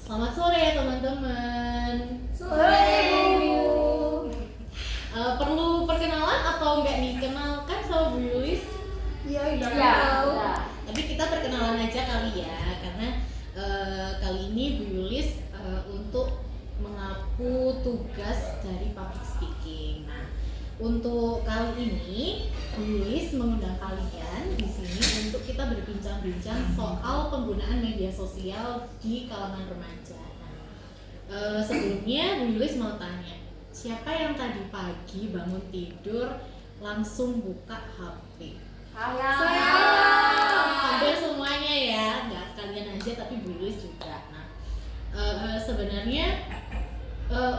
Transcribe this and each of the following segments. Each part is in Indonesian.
Selamat sore teman-teman. Sore. Perlu perkenalan atau enggak nih? Kenalkan sama Bu Yulis. Iya, Iya. Tapi kita perkenalan aja kali ya, karena kali ini Bu Yulis untuk mengaku tugas dari public speaking. Nah, untuk kali ini Bu Yulis mengundang kalian di sini untuk kita berbincang-bincang soal penggunaan media sosial di kalangan remaja. Nah, sebelumnya Bu Yulis mau tanya, siapa yang tadi pagi bangun tidur langsung buka HP? Saya. Hampir semuanya ya, nggak kalian aja tapi Bu Yulis juga. Nah, sebenarnya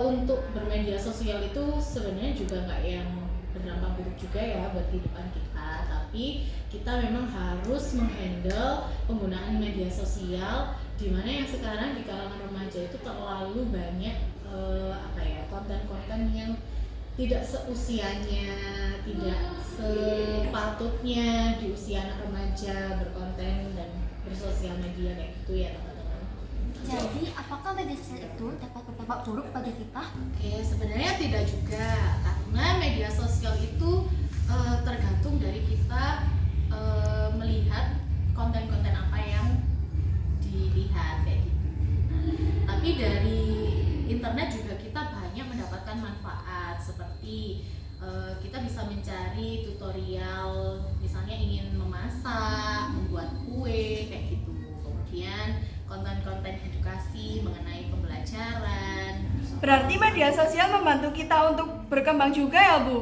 untuk bermedia sosial itu sebenarnya juga nggak yang berdampak buruk juga ya buat kehidupan kita, tapi kita memang harus menghandle penggunaan media sosial, dimana yang sekarang di kalangan remaja itu terlalu banyak konten-konten yang tidak seusianya, tidak sepatutnya di usia anak remaja berkonten dan bersosial media kayak gitu ya teman-teman. Jadi, apakah media sosial itu dapat berdampak buruk bagi kita? Oke, sebenarnya tidak juga, karena media sosial itu tergantung dari kita melihat konten-konten apa yang dilihat kayak gitu. Nah, tapi dari internet juga kita banyak mendapatkan manfaat, seperti kita bisa mencari tutorial, misalnya ingin memasak, membuat kue kayak gitu. Kemudian konten-konten edukasi mengenai pembelajaran. Berarti media sosial membantu kita untuk berkembang juga ya, Bu?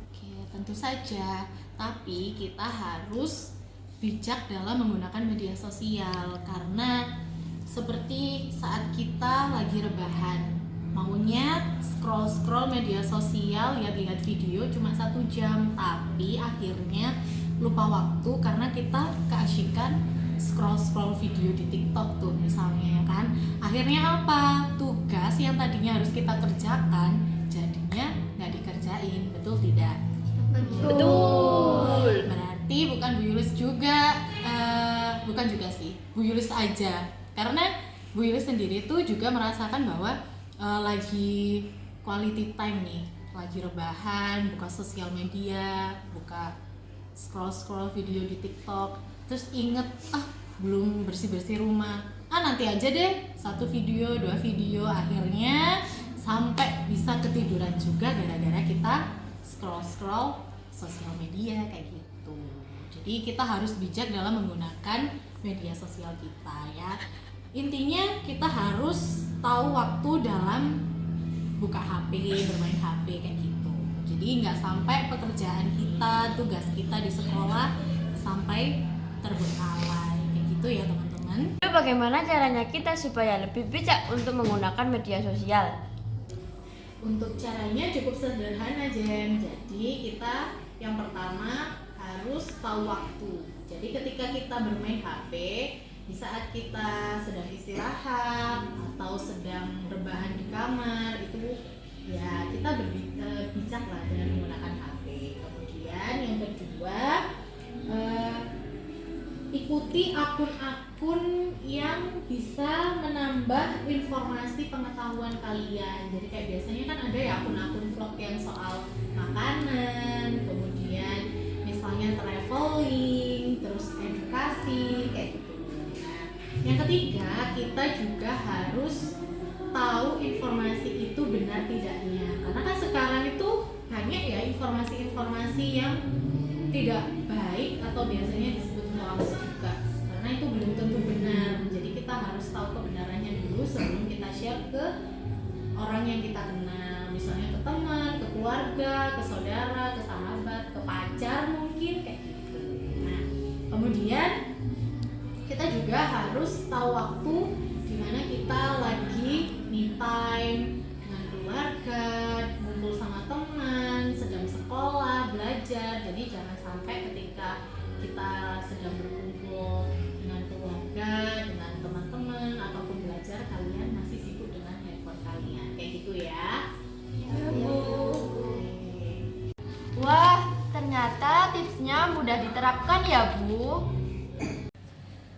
Oke, tentu saja. Tapi kita harus bijak dalam menggunakan media sosial, karena seperti saat kita lagi rebahan, maunya scroll media sosial, lihat-lihat video cuma 1 jam, tapi akhirnya lupa waktu karena kita keasyikan scroll video di TikTok tuh misalnya ya kan. Akhirnya apa? Tugas yang tadinya harus kita kerjakan jadinya nggak dikerjain, betul tidak? Betul. Berarti bukan Bu Yulis juga, bukan juga sih, Bu Yulis aja. Karena Bu Yulis sendiri tuh juga merasakan bahwa lagi quality time nih, lagi rebahan, buka sosial media, buka scroll video di TikTok, terus inget belum bersih rumah, nanti aja deh 1 video 2 video, akhirnya sampai bisa ketiduran juga gara-gara kita scroll sosial media kayak gitu. Jadi kita harus bijak dalam menggunakan media sosial kita ya. Intinya kita harus tahu waktu dalam buka HP, bermain HP kayak gitu. Jadi nggak sampai pekerjaan kita, tugas kita di sekolah sampai terbengkalai kayak gitu ya teman-teman. Lalu bagaimana caranya kita supaya lebih bijak untuk menggunakan media sosial? Untuk caranya cukup sederhana, Jen. Jadi kita yang pertama harus tahu waktu. Jadi ketika kita bermain HP, di saat kita sedang istirahat atau sedang rebahan di kamar, itu ya kita bijak lah dengan menggunakan HP. Kemudian yang kedua, ikuti akun-akun yang bisa menambah informasi pengetahuan kalian. Jadi kayak biasanya kan ada ya akun-akun vlog yang soal makanan, kemudian misalnya traveling, terus edukasi kayak gitu. Nah, yang ketiga, kita juga harus tahu informasi itu benar tidaknya. Karena kan sekarang itu banyak ya informasi-informasi yang tidak baik atau biasanya disebut hoax juga, karena itu belum tentu benar. Jadi kita harus tahu kebenarannya dulu sebelum kita share ke orang yang kita kenal, misalnya ke teman, ke keluarga, ke saudara, ke sahabat, ke pacar mungkin kayak gitu. Nah, kemudian kita juga harus tahu waktu dimana kita lagi me time dengan keluarga, ngumpul sama teman, sedang sekolah, belajar. Jadi jangan sampai ketika kita sedang berkumpul dengan keluarga, dengan teman-teman ataupun belajar, kalian masih sibuk dengan handphone kalian kayak gitu ya. Wah, ternyata tipsnya mudah diterapkan ya, Bu.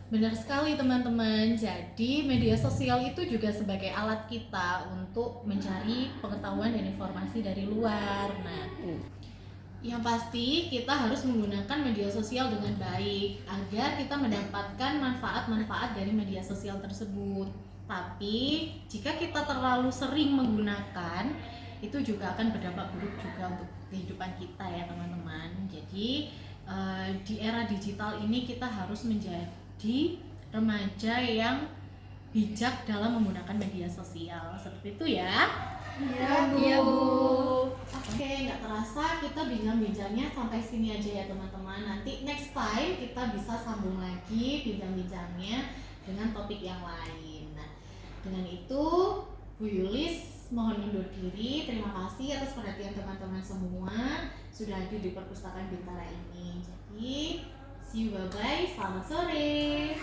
Benar sekali teman-teman. Jadi media sosial itu juga sebagai alat kita untuk mencari pengetahuan dan informasi dari luar. Nah, yang pasti kita harus menggunakan media sosial dengan baik agar kita mendapatkan manfaat-manfaat dari media sosial tersebut. Tapi jika kita terlalu sering menggunakan, itu juga akan berdampak buruk juga untuk kehidupan kita ya teman-teman. Jadi di era digital ini kita harus menjadi remaja yang bijak dalam menggunakan media sosial. Seperti itu ya. Iya, Bu. Oke, nggak terasa kita bincang-bincangnya sampai sini aja ya teman-teman. Nanti next time kita bisa sambung lagi bincang-bincangnya dengan topik yang lain. Nah, dengan itu Bu Yulis mohon undur diri. Terima kasih atas perhatian teman-teman semua sudah hadir di perpustakaan Bintara ini. Jadi, see you, bye-bye. Selamat sore.